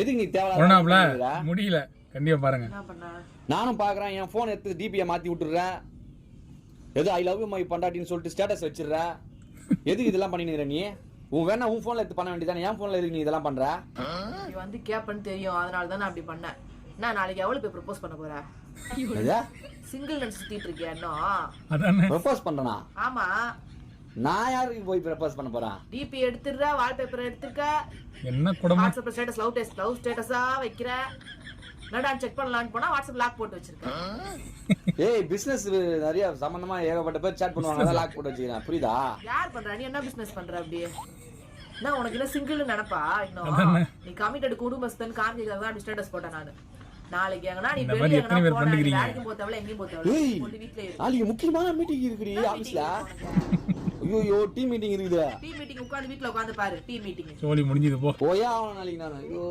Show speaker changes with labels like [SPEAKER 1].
[SPEAKER 1] எதுக்கு நீ தேவையில்ல
[SPEAKER 2] முடியல கண்டிப்பா பாருங்க.
[SPEAKER 1] நானும் பாக்குறேன். என் போன் எடுத்து டிபியை மாத்தி விட்டுறேன். ஏதோ ஐ லவ் யூ மை பண்டாட்டின்னு சொல்லிட்டு ஸ்டேட்டஸ் வச்சிடுற. எதுக்கு இதெல்லாம் பண்ணிட்டு நீ? உன் வேணா உன் போன்ல எடுத்து பண்ண வேண்டியதானே, என் போன்ல எதுக்கு நீ இதெல்லாம் பண்ற?
[SPEAKER 3] நீ வந்து கேப்பன்னு தெரியும், அதனால தான் நான் அப்படி பண்ணேன். நான் நாளைக்கு எவ்வளவு போய் ப்ரப்போஸ் பண்ண போற? சிங்கிள் நெட் சுத்திட்டு இருக்கியா இன்னும்?
[SPEAKER 1] ப்ரப்போஸ் பண்றனா?
[SPEAKER 3] ஆமா.
[SPEAKER 1] நான் யாருக்கு போய் ப்ரப்போஸ் பண்ண போறேன்?
[SPEAKER 3] டிபி எடுத்துறா, வால்பேப்பர் எடுத்துக்க.
[SPEAKER 2] என்ன குடும்பம்?
[SPEAKER 3] வாட்ஸ்அப்ல ஸ்டேட்டஸ் லவ் ஸ்டேட்டஸா வைக்கிற. என்னடா செக் பண்ணலாம்னு போனா வாட்ஸ்அப் லாக் போட்டு வச்சிருக்கேன்.
[SPEAKER 1] ஏய் பிசினஸ் நிறைய சம்பந்தமா ஏகப்பட்ட பேர் சாட் பண்ணுவாங்க, அத லாக் போட்டு வச்சிருக்கேன். புரியுதா?
[SPEAKER 3] யார் பண்றா? நீ என்ன பிசினஸ் பண்ற அப்படி? நான் உனக்கு என்ன சிங்கிள் நினைப்பா? இன்னும் நீ கமிட்டட் குடும்பஸ்தன் காமிக்கிறதா தான் ஸ்டேட்டஸ் போட்டேன் நானு. நாளைக்கு எங்கனா நீ வெளிய எங்கனா போறா, வேலைக்கு போறதவள எங்கயும் போறதவள போட்டு வீட்ல இரு.
[SPEAKER 1] நாளைக்கு முக்கியமான மீட்டிங் இருக்குடி ஆபீஸ்ல. ஐயோ டீம் மீட்டிங் இருக்குது.
[SPEAKER 3] டீம் மீட்டிங் உட்கார்ந்து வீட்ல உட்கார்ந்து பாரு. டீம் மீட்டிங்
[SPEAKER 2] சோலி முடிஞ்சது போ.
[SPEAKER 1] போயா நாளைக்கு நான். ஐயோ